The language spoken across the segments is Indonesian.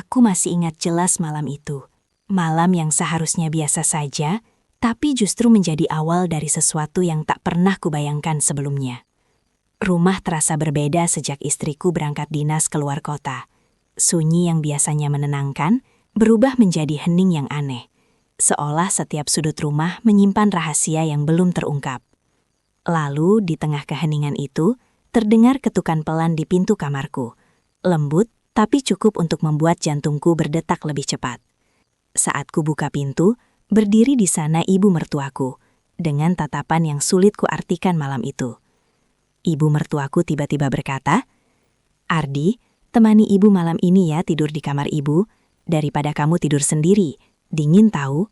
Aku masih ingat jelas malam itu. Malam yang seharusnya biasa saja, tapi justru menjadi awal dari sesuatu yang tak pernah kubayangkan sebelumnya. Rumah terasa berbeda sejak istriku berangkat dinas keluar kota. Sunyi yang biasanya menenangkan, berubah menjadi hening yang aneh. Seolah setiap sudut rumah menyimpan rahasia yang belum terungkap. Lalu, di tengah keheningan itu, terdengar ketukan pelan di pintu kamarku. Lembut, tapi cukup untuk membuat jantungku berdetak lebih cepat. Saat ku buka pintu, berdiri di sana ibu mertuaku, dengan tatapan yang sulit kuartikan malam itu. Ibu mertuaku tiba-tiba berkata, "Ardi, temani ibu malam ini ya tidur di kamar ibu, daripada kamu tidur sendiri, dingin tahu."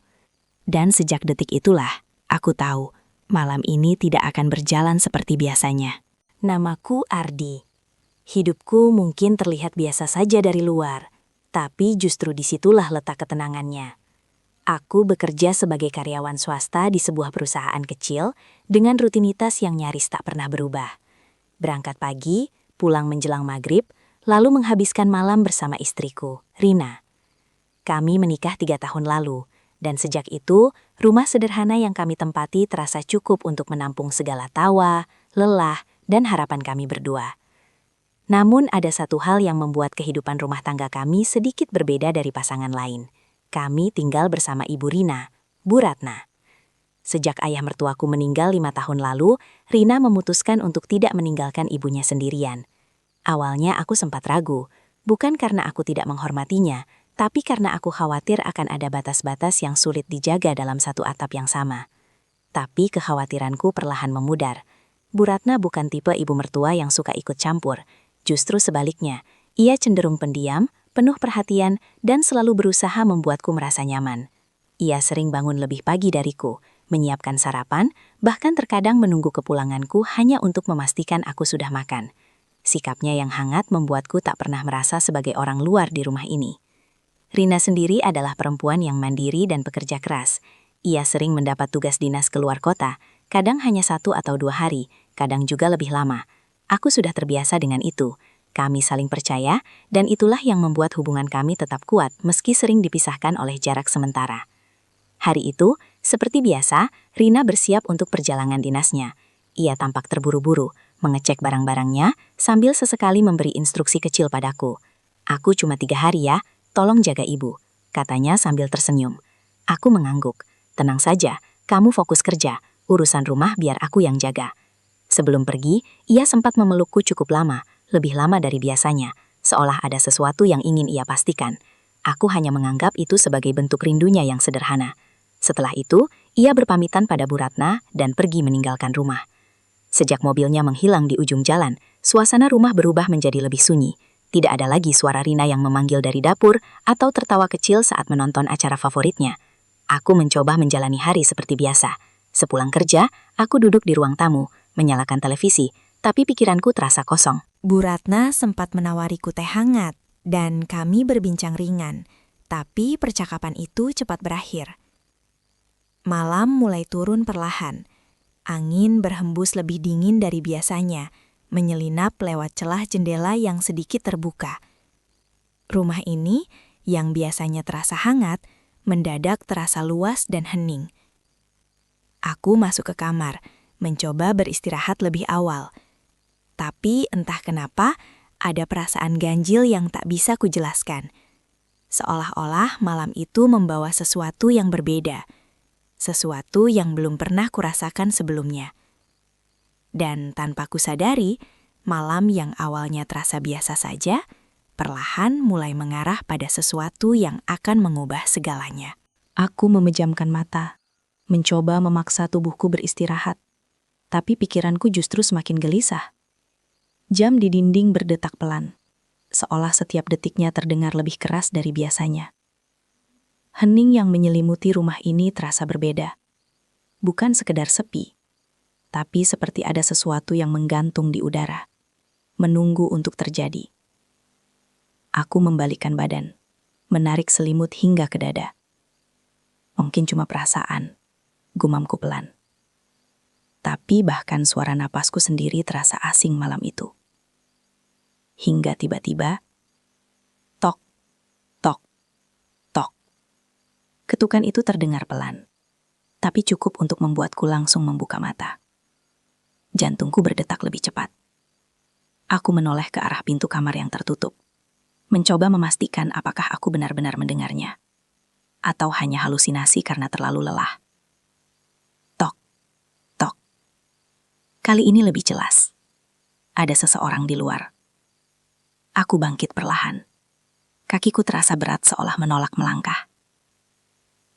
Dan sejak detik itulah, aku tahu, malam ini tidak akan berjalan seperti biasanya. Namaku Ardi. Hidupku mungkin terlihat biasa saja dari luar, tapi justru disitulah letak ketenangannya. Aku bekerja sebagai karyawan swasta di sebuah perusahaan kecil dengan rutinitas yang nyaris tak pernah berubah. Berangkat pagi, pulang menjelang maghrib, lalu menghabiskan malam bersama istriku, Rina. Kami menikah 3 tahun lalu, dan sejak itu, rumah sederhana yang kami tempati terasa cukup untuk menampung segala tawa, lelah, dan harapan kami berdua. Namun ada satu hal yang membuat kehidupan rumah tangga kami sedikit berbeda dari pasangan lain. Kami tinggal bersama Ibu Rina, Bu Ratna. Sejak ayah mertuaku meninggal 5 tahun lalu, Rina memutuskan untuk tidak meninggalkan ibunya sendirian. Awalnya aku sempat ragu, bukan karena aku tidak menghormatinya, tapi karena aku khawatir akan ada batas-batas yang sulit dijaga dalam satu atap yang sama. Tapi kekhawatiranku perlahan memudar. Bu Ratna bukan tipe ibu mertua yang suka ikut campur. Justru sebaliknya, ia cenderung pendiam, penuh perhatian, dan selalu berusaha membuatku merasa nyaman. Ia sering bangun lebih pagi dariku, menyiapkan sarapan, bahkan terkadang menunggu kepulanganku hanya untuk memastikan aku sudah makan. Sikapnya yang hangat membuatku tak pernah merasa sebagai orang luar di rumah ini. Rina sendiri adalah perempuan yang mandiri dan pekerja keras. Ia sering mendapat tugas dinas keluar kota, kadang hanya 1 atau 2 hari, kadang juga lebih lama. Aku sudah terbiasa dengan itu. Kami saling percaya, dan itulah yang membuat hubungan kami tetap kuat meski sering dipisahkan oleh jarak sementara. Hari itu, seperti biasa, Rina bersiap untuk perjalanan dinasnya. Ia tampak terburu-buru, mengecek barang-barangnya, sambil sesekali memberi instruksi kecil padaku. "Aku cuma 3 hari ya, tolong jaga ibu," katanya sambil tersenyum. Aku mengangguk. "Tenang saja, kamu fokus kerja, urusan rumah biar aku yang jaga." Sebelum pergi, ia sempat memelukku cukup lama, lebih lama dari biasanya, seolah ada sesuatu yang ingin ia pastikan. Aku hanya menganggap itu sebagai bentuk rindunya yang sederhana. Setelah itu, ia berpamitan pada Bu Ratna dan pergi meninggalkan rumah. Sejak mobilnya menghilang di ujung jalan, suasana rumah berubah menjadi lebih sunyi. Tidak ada lagi suara Rina yang memanggil dari dapur atau tertawa kecil saat menonton acara favoritnya. Aku mencoba menjalani hari seperti biasa. Sepulang kerja, aku duduk di ruang tamu, menyalakan televisi, tapi pikiranku terasa kosong. Bu Ratna sempat menawariku teh hangat, dan kami berbincang ringan, tapi percakapan itu cepat berakhir. Malam mulai turun perlahan. Angin berhembus lebih dingin dari biasanya, menyelinap lewat celah jendela yang sedikit terbuka. Rumah ini, yang biasanya terasa hangat, mendadak terasa luas dan hening. Aku masuk ke kamar, mencoba beristirahat lebih awal. Tapi entah kenapa, ada perasaan ganjil yang tak bisa kujelaskan. Seolah-olah malam itu membawa sesuatu yang berbeda. Sesuatu yang belum pernah kurasakan sebelumnya. Dan tanpa kusadari, malam yang awalnya terasa biasa saja, perlahan mulai mengarah pada sesuatu yang akan mengubah segalanya. Aku memejamkan mata, mencoba memaksa tubuhku beristirahat. Tapi pikiranku justru semakin gelisah. Jam di dinding berdetak pelan, seolah setiap detiknya terdengar lebih keras dari biasanya. Hening yang menyelimuti rumah ini terasa berbeda. Bukan sekedar sepi, tapi seperti ada sesuatu yang menggantung di udara, menunggu untuk terjadi. Aku membalikkan badan, menarik selimut hingga ke dada. Mungkin cuma perasaan, gumamku pelan. Tapi bahkan suara napasku sendiri terasa asing malam itu. Hingga tiba-tiba, tok, tok, Ketukan itu terdengar pelan, tapi cukup untuk membuatku langsung membuka mata. Jantungku berdetak lebih cepat. Aku menoleh ke arah pintu kamar yang tertutup, mencoba memastikan apakah aku benar-benar mendengarnya, atau hanya halusinasi karena terlalu lelah. Tok, tok. Kali ini lebih jelas. Ada seseorang di luar. Aku bangkit perlahan. Kakiku terasa berat seolah menolak melangkah.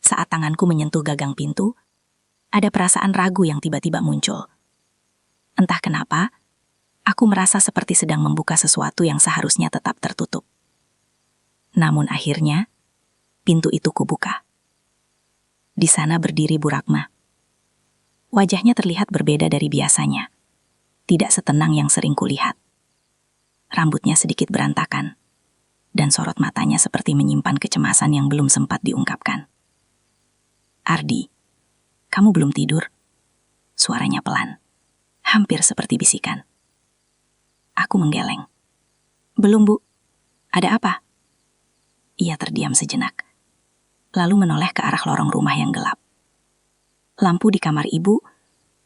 Saat tanganku menyentuh gagang pintu, ada perasaan ragu yang tiba-tiba muncul. Entah kenapa, aku merasa seperti sedang membuka sesuatu yang seharusnya tetap tertutup. Namun akhirnya, pintu itu kubuka. Di sana berdiri Bu Rakma. Wajahnya terlihat berbeda dari biasanya. Tidak setenang yang sering kulihat. Rambutnya sedikit berantakan, dan sorot matanya seperti menyimpan kecemasan yang belum sempat diungkapkan. "Ardi, kamu belum tidur?" Suaranya pelan, hampir seperti bisikan. Aku menggeleng. "Belum, Bu. Ada apa?" Ia terdiam sejenak, lalu menoleh ke arah lorong rumah yang gelap. Lampu di kamar Ibu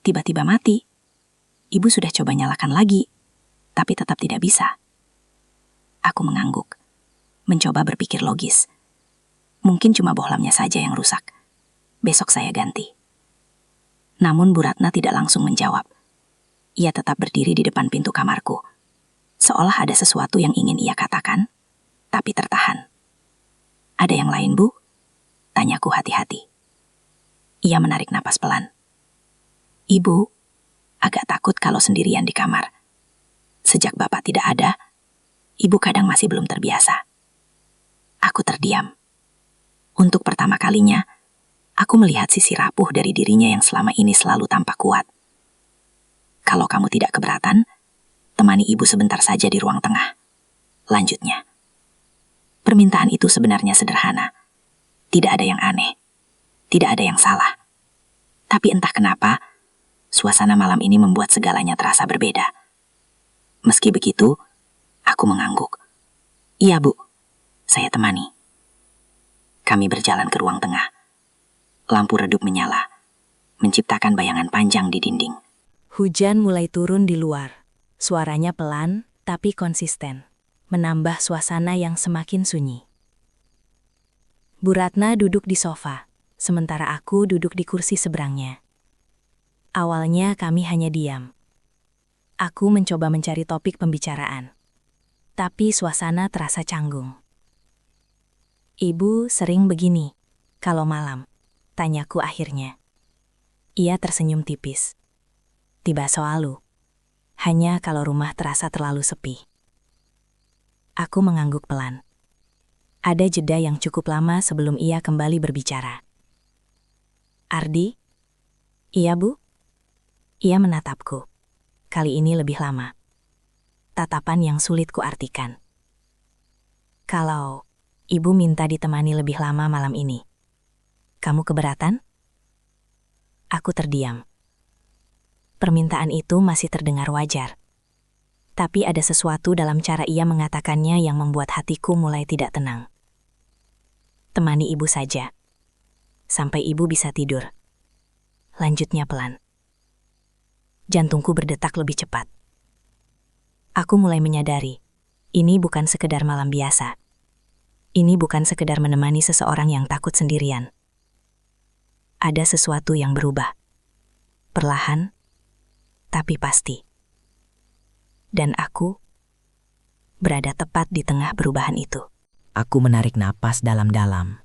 tiba-tiba mati. Ibu sudah coba nyalakan lagi, tapi tetap tidak bisa. Aku mengangguk, mencoba berpikir logis. Mungkin cuma bohlamnya saja yang rusak. Besok saya ganti. Namun Bu Ratna tidak langsung menjawab. Ia tetap berdiri di depan pintu kamarku, seolah ada sesuatu yang ingin ia katakan, tapi tertahan. "Ada yang lain, Bu?" Tanyaku hati-hati. Ia menarik napas pelan. "Ibu, agak takut kalau sendirian di kamar. Sejak Bapak tidak ada, Ibu kadang masih belum terbiasa." Aku terdiam. Untuk pertama kalinya, aku melihat sisi rapuh dari dirinya yang selama ini selalu tampak kuat. "Kalau kamu tidak keberatan, temani Ibu sebentar saja di ruang tengah," lanjutnya. Permintaan itu sebenarnya sederhana. Tidak ada yang aneh. Tidak ada yang salah. Tapi entah kenapa, suasana malam ini membuat segalanya terasa berbeda. Meski begitu, aku mengangguk. "Iya, Bu. Saya temani." Kami berjalan ke ruang tengah. Lampu redup menyala, menciptakan bayangan panjang di dinding. Hujan mulai turun di luar. Suaranya pelan, tapi konsisten, menambah suasana yang semakin sunyi. Bu Ratna duduk di sofa, sementara aku duduk di kursi seberangnya. Awalnya kami hanya diam. Aku mencoba mencari topik pembicaraan, tapi suasana terasa canggung. "Ibu sering begini, kalau malam?" tanyaku akhirnya. Ia tersenyum tipis. "Tidak selalu. Hanya kalau rumah terasa terlalu sepi." Aku mengangguk pelan. Ada jeda yang cukup lama sebelum ia kembali berbicara. "Ardi?" "Iya, Bu." Ia menatapku. Kali ini lebih lama. Tatapan yang sulit kuartikan. "Kalau Ibu minta ditemani lebih lama malam ini, kamu keberatan?" Aku terdiam. Permintaan itu masih terdengar wajar. Tapi ada sesuatu dalam cara ia mengatakannya yang membuat hatiku mulai tidak tenang. "Temani Ibu saja, sampai Ibu bisa tidur," lanjutnya pelan. Jantungku berdetak lebih cepat. Aku mulai menyadari, ini bukan sekedar malam biasa. Ini bukan sekedar menemani seseorang yang takut sendirian. Ada sesuatu yang berubah. Perlahan, tapi pasti. Dan aku berada tepat di tengah perubahan itu. Aku menarik napas dalam-dalam,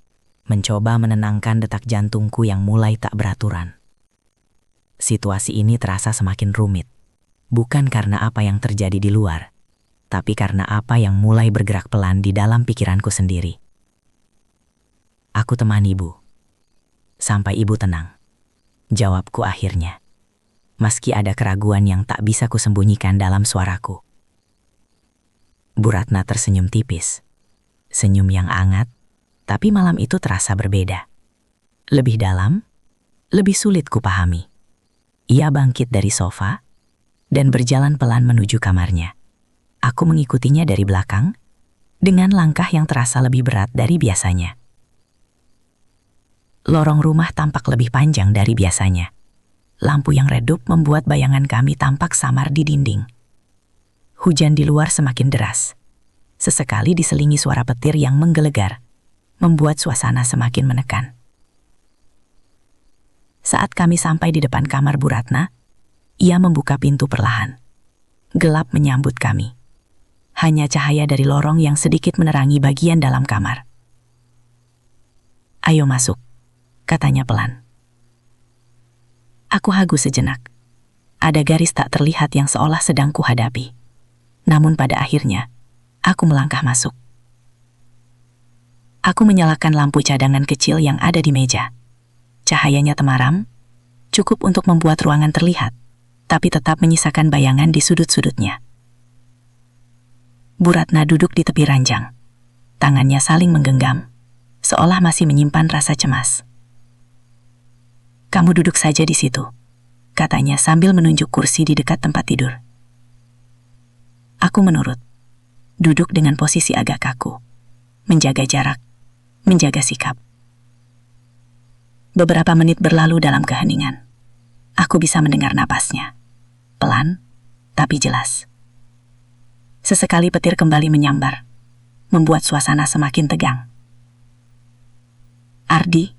mencoba menenangkan detak jantungku yang mulai tak beraturan. Situasi ini terasa semakin rumit, bukan karena apa yang terjadi di luar, tapi karena apa yang mulai bergerak pelan di dalam pikiranku sendiri. "Aku temani Ibu, sampai Ibu tenang," jawabku akhirnya, meski ada keraguan yang tak bisa kusembunyikan dalam suaraku. Bu Ratna tersenyum tipis, senyum yang hangat, tapi malam itu terasa berbeda. Lebih dalam, lebih sulit kupahami. Ia bangkit dari sofa dan berjalan pelan menuju kamarnya. Aku mengikutinya dari belakang, dengan langkah yang terasa lebih berat dari biasanya. Lorong rumah tampak lebih panjang dari biasanya. Lampu yang redup membuat bayangan kami tampak samar di dinding. Hujan di luar semakin deras. Sesekali diselingi suara petir yang menggelegar, membuat suasana semakin menekan. Saat kami sampai di depan kamar Bu Ratna, ia membuka pintu perlahan. Gelap menyambut kami. Hanya cahaya dari lorong yang sedikit menerangi bagian dalam kamar. "Ayo masuk," katanya pelan. Aku hagu sejenak. Ada garis tak terlihat yang seolah sedang kuhadapi. Namun pada akhirnya, aku melangkah masuk. Aku menyalakan lampu cadangan kecil yang ada di meja. Cahayanya temaram, cukup untuk membuat ruangan terlihat, tapi tetap menyisakan bayangan di sudut-sudutnya. Bu Ratna duduk di tepi ranjang. Tangannya saling menggenggam, seolah masih menyimpan rasa cemas. "Kamu duduk saja di situ," katanya sambil menunjuk kursi di dekat tempat tidur. Aku menurut. Duduk dengan posisi agak kaku, menjaga jarak, menjaga sikap. Beberapa menit berlalu dalam keheningan. Aku bisa mendengar napasnya. Pelan, tapi jelas. Sesekali petir kembali menyambar, membuat suasana semakin tegang. "Ardi?"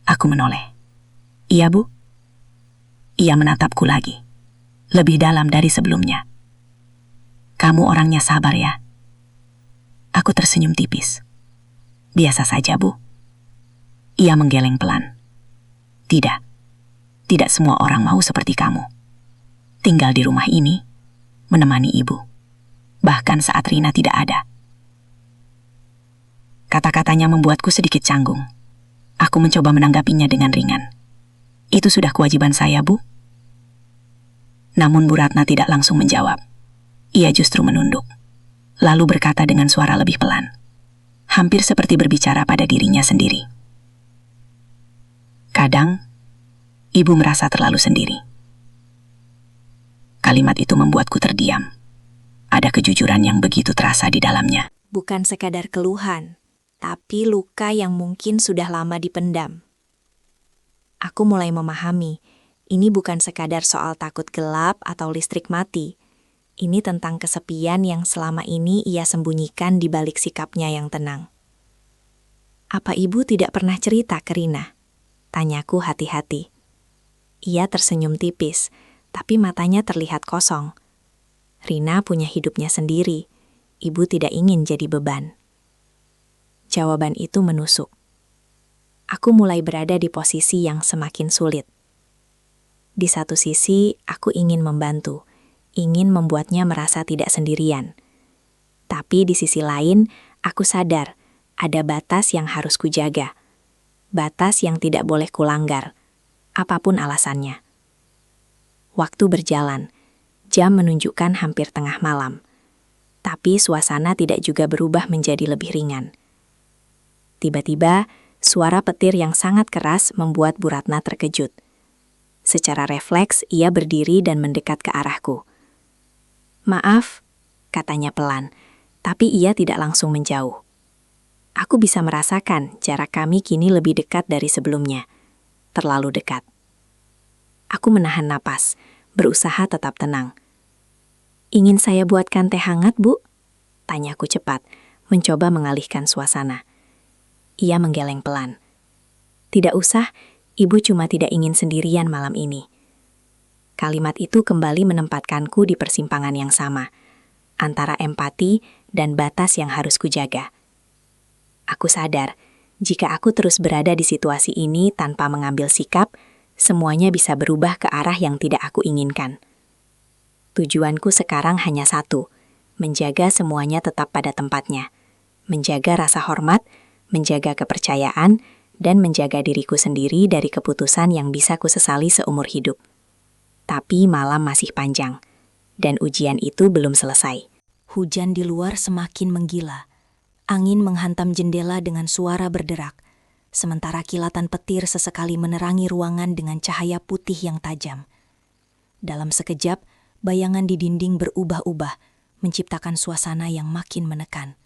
Aku menoleh. "Iya, Bu?" Ia menatapku lagi, lebih dalam dari sebelumnya. "Kamu orangnya sabar ya?" Aku tersenyum tipis. "Biasa saja, Bu." Ia menggeleng pelan. "Tidak, tidak semua orang mau seperti kamu. Tinggal di rumah ini, menemani ibu. Bahkan saat Rina tidak ada." Kata-katanya membuatku sedikit canggung. Aku mencoba menanggapinya dengan ringan. "Itu sudah kewajiban saya, Bu." Namun Bu Ratna tidak langsung menjawab. Ia justru menunduk, lalu berkata dengan suara lebih pelan, hampir seperti berbicara pada dirinya sendiri. "Kadang, ibu merasa terlalu sendiri." Kalimat itu membuatku terdiam. Ada kejujuran yang begitu terasa di dalamnya. Bukan sekadar keluhan, tapi luka yang mungkin sudah lama dipendam. Aku mulai memahami, ini bukan sekadar soal takut gelap atau listrik mati. Ini tentang kesepian yang selama ini ia sembunyikan di balik sikapnya yang tenang. "Apa ibu tidak pernah cerita ke Rina?" tanyaku hati-hati. Ia tersenyum tipis, tapi matanya terlihat kosong. Rina punya hidupnya sendiri. Ibu tidak ingin jadi beban. Jawaban itu menusuk. Aku mulai berada di posisi yang semakin sulit. Di satu sisi, aku ingin membantu, ingin membuatnya merasa tidak sendirian. Tapi di sisi lain, aku sadar ada batas yang harus kujaga. Batas yang tidak boleh kulanggar, apapun alasannya. Waktu berjalan, jam menunjukkan hampir tengah malam. Tapi suasana tidak juga berubah menjadi lebih ringan. Tiba-tiba, suara petir yang sangat keras membuat Bu Ratna terkejut. Secara refleks, ia berdiri dan mendekat ke arahku. "Maaf," katanya pelan, tapi ia tidak langsung menjauh. Aku bisa merasakan jarak kami kini lebih dekat dari sebelumnya. Terlalu dekat. Aku menahan napas, berusaha tetap tenang. "Ingin saya buatkan teh hangat, Bu?" tanyaku cepat, mencoba mengalihkan suasana. Ia menggeleng pelan. "Tidak usah, Ibu cuma tidak ingin sendirian malam ini." Kalimat itu kembali menempatkanku di persimpangan yang sama, antara empati dan batas yang harus kujaga. Aku sadar, jika aku terus berada di situasi ini tanpa mengambil sikap, semuanya bisa berubah ke arah yang tidak aku inginkan. Tujuanku sekarang hanya satu, menjaga semuanya tetap pada tempatnya, menjaga rasa hormat, menjaga kepercayaan, dan menjaga diriku sendiri dari keputusan yang bisa kusesali seumur hidup. Tapi malam masih panjang, dan ujian itu belum selesai. Hujan di luar semakin menggila. Angin menghantam jendela dengan suara berderak, sementara kilatan petir sesekali menerangi ruangan dengan cahaya putih yang tajam. Dalam sekejap, bayangan di dinding berubah-ubah, menciptakan suasana yang makin menekan.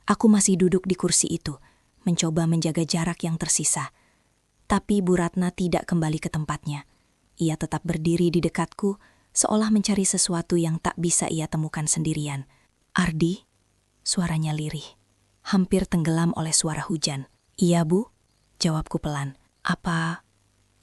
Aku masih duduk di kursi itu, mencoba menjaga jarak yang tersisa. Tapi Bu Ratna tidak kembali ke tempatnya. Ia tetap berdiri di dekatku, seolah mencari sesuatu yang tak bisa ia temukan sendirian. "Ardi?" Suaranya lirih, hampir tenggelam oleh suara hujan. "Iya, Bu," jawabku pelan. "Apa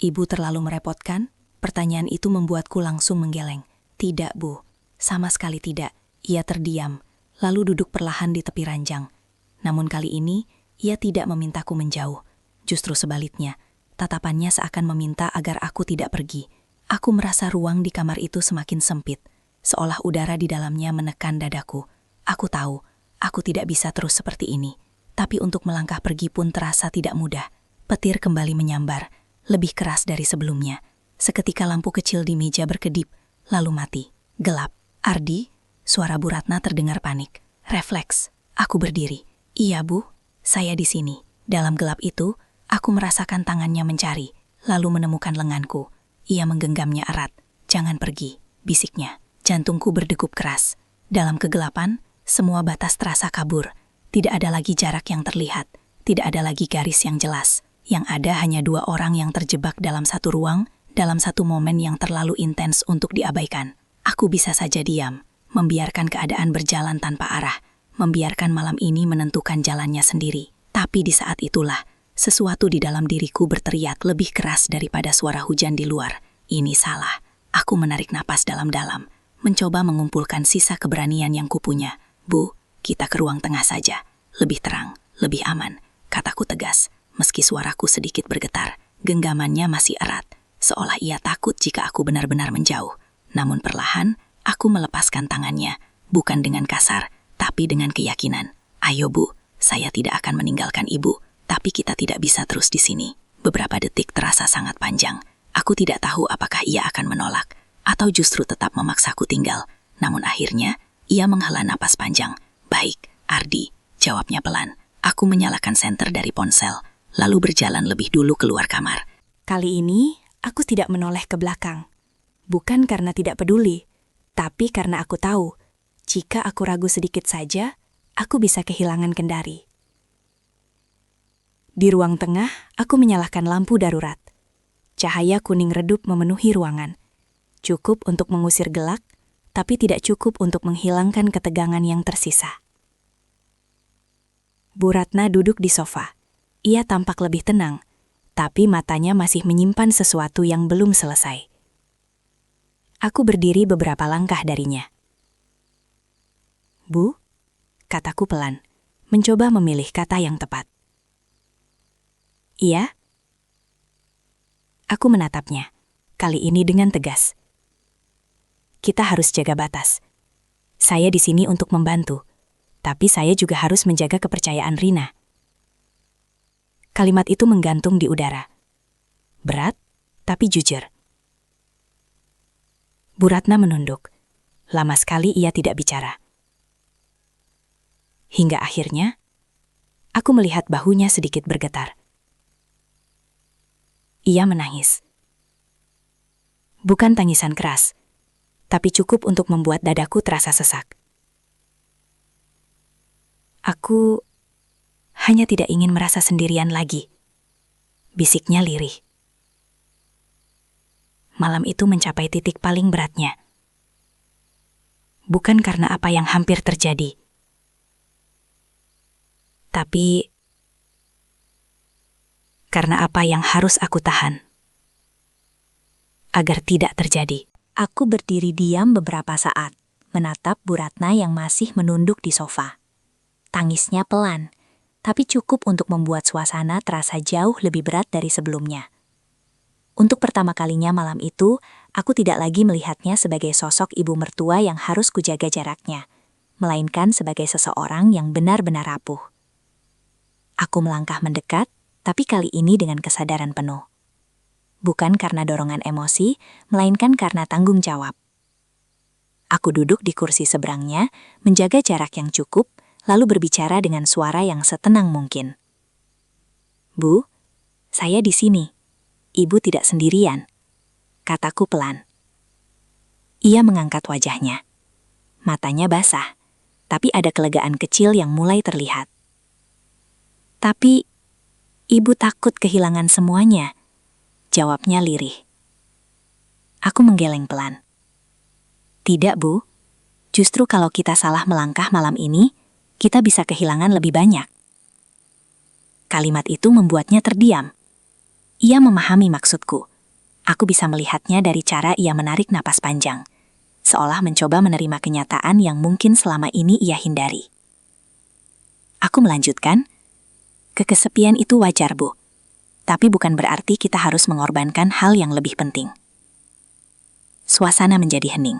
Ibu terlalu merepotkan?" Pertanyaan itu membuatku langsung menggeleng. "Tidak, Bu. Sama sekali tidak." Ia terdiam, lalu duduk perlahan di tepi ranjang. Namun kali ini, ia tidak memintaku menjauh. Justru sebaliknya, tatapannya seakan meminta agar aku tidak pergi. Aku merasa ruang di kamar itu semakin sempit, seolah udara di dalamnya menekan dadaku. Aku tahu, aku tidak bisa terus seperti ini. Tapi untuk melangkah pergi pun terasa tidak mudah. Petir kembali menyambar, lebih keras dari sebelumnya. Seketika lampu kecil di meja berkedip, lalu mati. Gelap. "Ardi?" Suara Bu Ratna terdengar panik. Refleks. Aku berdiri. "Iya, Bu. Saya di sini." Dalam gelap itu, aku merasakan tangannya mencari, lalu menemukan lenganku. Ia menggenggamnya erat. "Jangan pergi," bisiknya. Jantungku berdegup keras. Dalam kegelapan, semua batas terasa kabur. Tidak ada lagi jarak yang terlihat. Tidak ada lagi garis yang jelas. Yang ada hanya dua orang yang terjebak dalam satu ruang, dalam satu momen yang terlalu intens untuk diabaikan. Aku bisa saja diam, membiarkan keadaan berjalan tanpa arah, membiarkan malam ini menentukan jalannya sendiri. Tapi di saat itulah, sesuatu di dalam diriku berteriak lebih keras daripada suara hujan di luar. Ini salah. Aku menarik napas dalam-dalam, mencoba mengumpulkan sisa keberanian yang kupunya. "Bu, kita ke ruang tengah saja. Lebih terang, lebih aman," kataku tegas. Meski suaraku sedikit bergetar, genggamannya masih erat, seolah ia takut jika aku benar-benar menjauh. Namun perlahan, aku melepaskan tangannya, bukan dengan kasar, tapi dengan keyakinan. "Ayo, Bu, saya tidak akan meninggalkan Ibu, tapi kita tidak bisa terus di sini." Beberapa detik terasa sangat panjang. Aku tidak tahu apakah ia akan menolak, atau justru tetap memaksaku tinggal. Namun akhirnya, ia menghela napas panjang. "Baik, Ardi," jawabnya pelan. Aku menyalakan senter dari ponsel, lalu berjalan lebih dulu keluar kamar. Kali ini, aku tidak menoleh ke belakang. Bukan karena tidak peduli, tapi karena aku tahu, jika aku ragu sedikit saja, aku bisa kehilangan kendali. Di ruang tengah, aku menyalakan lampu darurat. Cahaya kuning redup memenuhi ruangan. Cukup untuk mengusir gelak, tapi tidak cukup untuk menghilangkan ketegangan yang tersisa. Bu Ratna duduk di sofa. Ia tampak lebih tenang, tapi matanya masih menyimpan sesuatu yang belum selesai. Aku berdiri beberapa langkah darinya. "Bu," kataku pelan, mencoba memilih kata yang tepat. "Iya?" Aku menatapnya, kali ini dengan tegas. "Kita harus jaga batas. Saya di sini untuk membantu, tapi saya juga harus menjaga kepercayaan Rina." Kalimat itu menggantung di udara. Berat, tapi jujur. Bu Ratna menunduk. Lama sekali ia tidak bicara. Hingga akhirnya, aku melihat bahunya sedikit bergetar. Ia menangis. Bukan tangisan keras, tapi cukup untuk membuat dadaku terasa sesak. "Aku hanya tidak ingin merasa sendirian lagi," bisiknya lirih. Malam itu mencapai titik paling beratnya. Bukan karena apa yang hampir terjadi, tapi karena apa yang harus aku tahan agar tidak terjadi. Aku berdiri diam beberapa saat, menatap Bu Ratna yang masih menunduk di sofa. Tangisnya pelan, tapi cukup untuk membuat suasana terasa jauh lebih berat dari sebelumnya. Untuk pertama kalinya malam itu, aku tidak lagi melihatnya sebagai sosok ibu mertua yang harus kujaga jaraknya, melainkan sebagai seseorang yang benar-benar rapuh. Aku melangkah mendekat, tapi kali ini dengan kesadaran penuh. Bukan karena dorongan emosi, melainkan karena tanggung jawab. Aku duduk di kursi seberangnya, menjaga jarak yang cukup, lalu berbicara dengan suara yang setenang mungkin. "Bu, saya di sini. Ibu tidak sendirian," kataku pelan. Ia mengangkat wajahnya. Matanya basah, tapi ada kelegaan kecil yang mulai terlihat. Tapi, ibu takut kehilangan semuanya, jawabnya lirih. Aku menggeleng pelan. Tidak, Bu. Justru kalau kita salah melangkah malam ini, kita bisa kehilangan lebih banyak. Kalimat itu membuatnya terdiam. Ia memahami maksudku. Aku bisa melihatnya dari cara ia menarik napas panjang, seolah mencoba menerima kenyataan yang mungkin selama ini ia hindari. Aku melanjutkan, kesepian itu wajar, Bu. Tapi bukan berarti kita harus mengorbankan hal yang lebih penting. Suasana menjadi hening.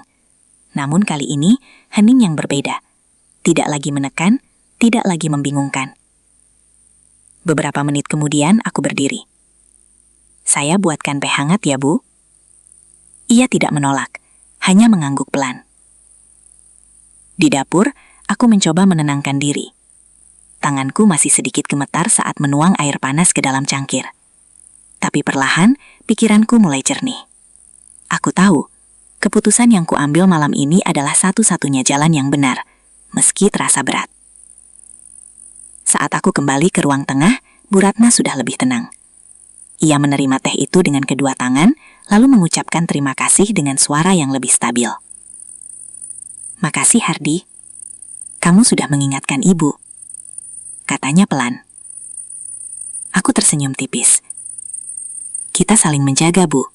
Namun kali ini, hening yang berbeda. Tidak lagi menekan, tidak lagi membingungkan. Beberapa menit kemudian aku berdiri. Saya buatkan teh hangat ya, Bu? Ia tidak menolak, hanya mengangguk pelan. Di dapur, aku mencoba menenangkan diri. Tanganku masih sedikit gemetar saat menuang air panas ke dalam cangkir. Tapi perlahan, pikiranku mulai jernih. Aku tahu, keputusan yang kuambil malam ini adalah satu-satunya jalan yang benar, meski terasa berat. Saat aku kembali ke ruang tengah, Bu Ratna sudah lebih tenang. Ia menerima teh itu dengan kedua tangan, lalu mengucapkan terima kasih dengan suara yang lebih stabil. Makasih, Hardi. Kamu sudah mengingatkan Ibu, katanya pelan. Aku tersenyum tipis. Kita saling menjaga, Bu.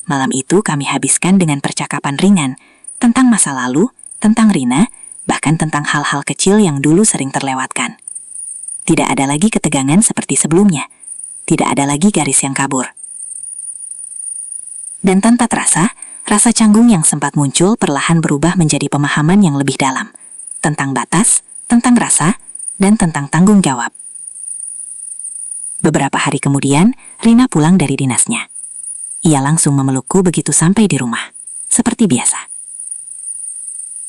Malam itu kami habiskan dengan percakapan ringan tentang masa lalu, tentang Rina, bahkan tentang hal-hal kecil yang dulu sering terlewatkan. Tidak ada lagi ketegangan seperti sebelumnya. Tidak ada lagi garis yang kabur. Dan tanpa terasa, rasa canggung yang sempat muncul perlahan berubah menjadi pemahaman yang lebih dalam. Tentang batas, tentang rasa, dan tentang tanggung jawab. Beberapa hari kemudian, Rina pulang dari dinasnya. Ia langsung memelukku begitu sampai di rumah, seperti biasa.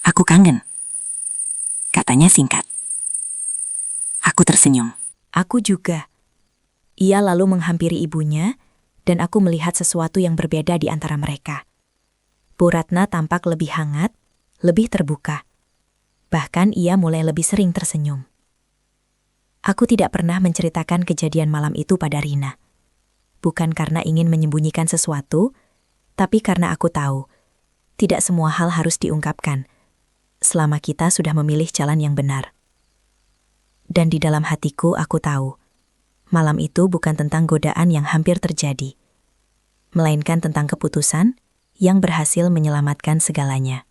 Aku kangen, katanya singkat. Aku tersenyum. Aku juga. Ia lalu menghampiri ibunya, dan aku melihat sesuatu yang berbeda di antara mereka. Bu Ratna tampak lebih hangat, lebih terbuka. Bahkan ia mulai lebih sering tersenyum. Aku tidak pernah menceritakan kejadian malam itu pada Rina. Bukan karena ingin menyembunyikan sesuatu, tapi karena aku tahu, tidak semua hal harus diungkapkan, selama kita sudah memilih jalan yang benar. Dan di dalam hatiku aku tahu, malam itu bukan tentang godaan yang hampir terjadi, melainkan tentang keputusan yang berhasil menyelamatkan segalanya.